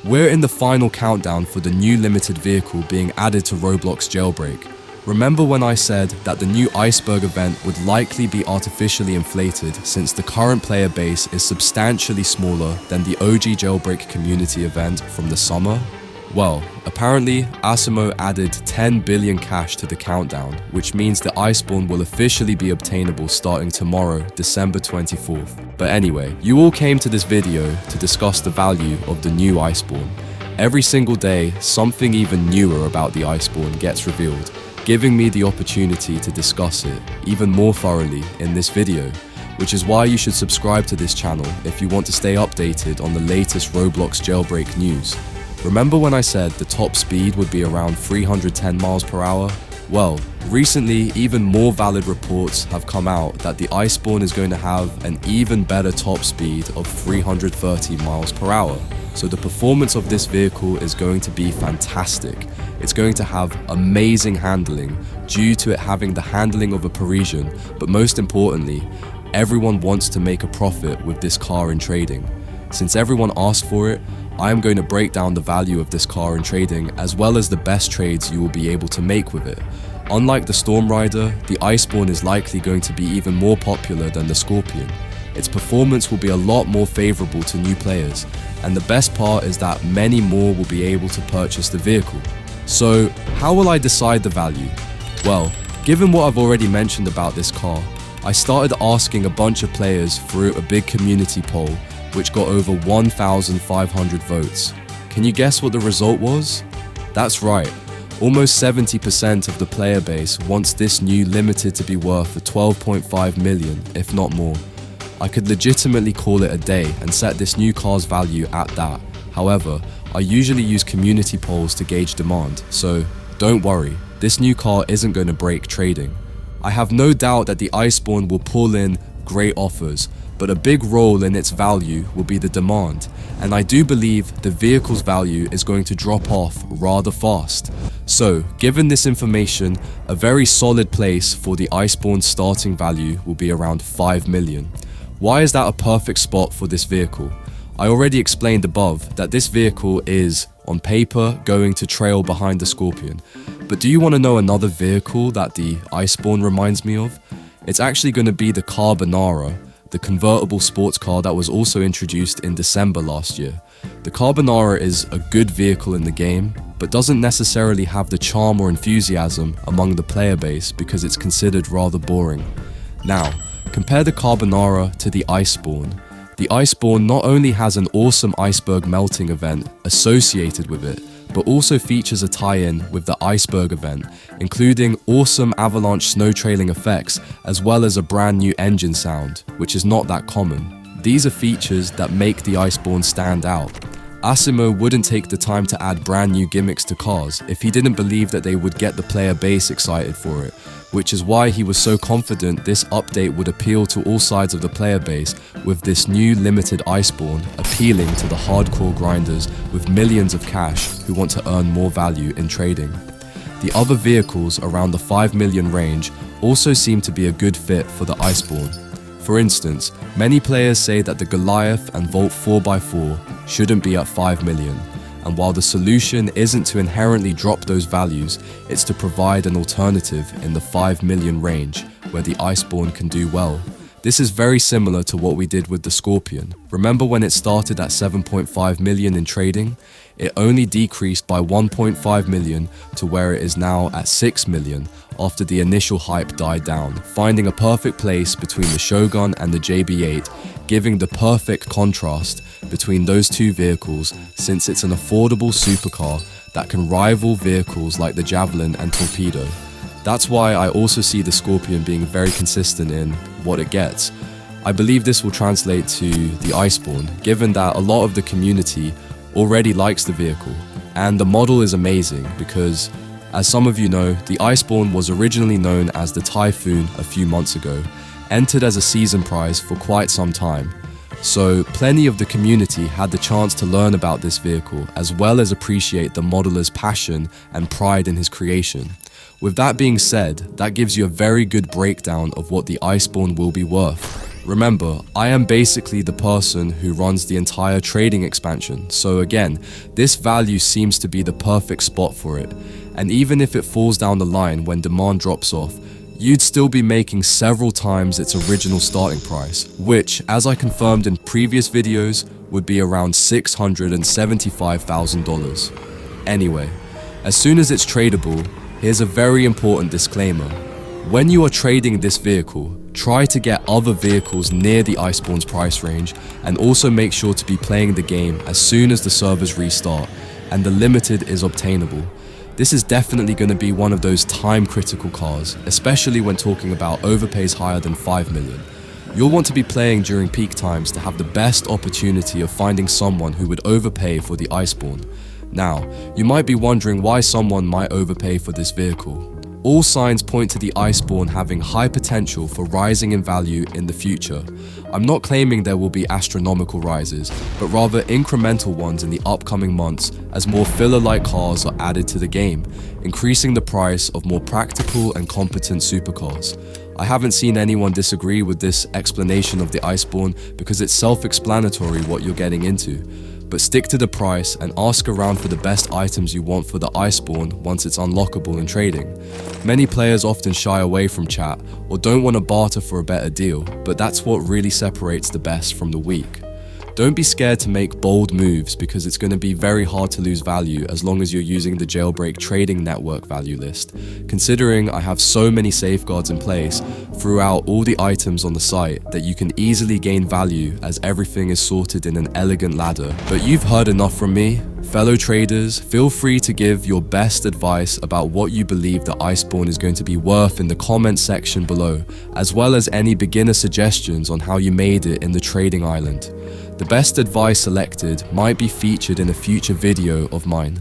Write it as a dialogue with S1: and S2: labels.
S1: We're in the final countdown for the new limited vehicle being added to Roblox Jailbreak. Remember when I said that the new Iceberg event would likely be artificially inflated since the current player base is substantially smaller than the OG Jailbreak community event from the summer? Well, apparently Asimo added 10 billion cash to the countdown, which means the Iceborn will officially be obtainable starting tomorrow, December 24th. But anyway, you all came to this video to discuss the value of the new Iceborn. Every single day, something even newer about the Iceborn gets revealed, giving me the opportunity to discuss it even more thoroughly in this video, which is why you should subscribe to this channel if you want to stay updated on the latest Roblox Jailbreak news. Remember when I said the top speed would be around 310 miles per hour? Well, recently even more valid reports have come out that the Iceborn is going to have an even better top speed of 330 miles per hour. So the performance of this vehicle is going to be fantastic. It's going to have amazing handling due to it having the handling of a Parisian, but most importantly, everyone wants to make a profit with this car in trading. Since everyone asked for it, I am going to break down the value of this car in trading as well as the best trades you will be able to make with it. Unlike the Storm Rider, the Iceborn is likely going to be even more popular than the Scorpion. Its performance will be a lot more favorable to new players, and the best part is that many more will be able to purchase the vehicle. So, how will I decide the value? Well, given what I've already mentioned about this car, I started asking a bunch of players through a big community poll which got over 1,500 votes. Can you guess what the result was? That's right, almost 70% of the player base wants this new limited to be worth for 12.5 million, if not more. I could legitimately call it a day and set this new car's value at that. However, I usually use community polls to gauge demand, so don't worry, this new car isn't going to break trading. I have no doubt that the Iceborn will pull in great offers, but a big role in its value will be the demand, and I do believe the vehicle's value is going to drop off rather fast. So, given this information, a very solid place for the Iceborn's starting value will be around 5 million. Why is that a perfect spot for this vehicle? I already explained above that this vehicle is, on paper, going to trail behind the Scorpion. But do you want to know another vehicle that the Iceborn reminds me of? It's actually going to be the Carbonara, the convertible sports car that was also introduced in December last year. The Carbonara is a good vehicle in the game, but doesn't necessarily have the charm or enthusiasm among the player base because it's considered rather boring. Now, compare the Carbonara to the Iceborn. The Iceborn not only has an awesome iceberg melting event associated with it, but also features a tie-in with the Iceberg event, including awesome avalanche snow trailing effects as well as a brand new engine sound, which is not that common. These are features that make the Iceborn stand out. Asimo wouldn't take the time to add brand new gimmicks to cars if he didn't believe that they would get the player base excited for it, which is why he was so confident this update would appeal to all sides of the player base, with this new limited Iceborn appealing to the hardcore grinders with millions of cash who want to earn more value in trading. The other vehicles around the 5 million range also seem to be a good fit for the Iceborn. For instance, many players say that the Goliath and Volt 4x4 shouldn't be at 5 million, and while the solution isn't to inherently drop those values, it's to provide an alternative in the 5 million range where the Iceborn can do well. This is very similar to what we did with the Scorpion. Remember when it started at 7.5 million in trading? It only decreased by 1.5 million to where it is now at 6 million after the initial hype died down, finding a perfect place between the Shogun and the JB8, giving the perfect contrast between those two vehicles since it's an affordable supercar that can rival vehicles like the Javelin and Torpedo. That's why I also see the Scorpion being very consistent in what it gets. I believe this will translate to the Iceborn, given that a lot of the community already likes the vehicle, and the model is amazing because, as some of you know, the Iceborn was originally known as the Typhoon a few months ago, entered as a season prize for quite some time. So plenty of the community had the chance to learn about this vehicle as well as appreciate the modeler's passion and pride in his creation. With that being said, that gives you a very good breakdown of what the Iceborn will be worth. Remember, I am basically the person who runs the entire trading expansion, so again, this value seems to be the perfect spot for it. And even if it falls down the line when demand drops off, you'd still be making several times its original starting price, which, as I confirmed in previous videos, would be around $675,000. Anyway, as soon as it's tradable, here's a very important disclaimer. When you are trading this vehicle, try to get other vehicles near the Iceborn's price range, and also make sure to be playing the game as soon as the servers restart and the limited is obtainable. This is definitely going to be one of those time-critical cars, especially when talking about overpays higher than 5 million. You'll want to be playing during peak times to have the best opportunity of finding someone who would overpay for the Iceborn. Now, you might be wondering why someone might overpay for this vehicle. All signs point to the Iceborn having high potential for rising in value in the future. I'm not claiming there will be astronomical rises, but rather incremental ones in the upcoming months as more filler-like cars are added to the game, increasing the price of more practical and competent supercars. I haven't seen anyone disagree with this explanation of the Iceborn because it's self-explanatory what you're getting into. But stick to the price and ask around for the best items you want for the Iceborn once it's unlockable in trading. Many players often shy away from chat or don't want to barter for a better deal, but that's what really separates the best from the weak. Don't be scared to make bold moves because it's going to be very hard to lose value as long as you're using the Jailbreak trading network value list. Considering I have so many safeguards in place throughout all the items on the site that you can easily gain value as everything is sorted in an elegant ladder. But you've heard enough from me. Fellow traders, feel free to give your best advice about what you believe the Iceborn is going to be worth in the comment section below, as well as any beginner suggestions on how you made it in the trading island. The best advice selected might be featured in a future video of mine.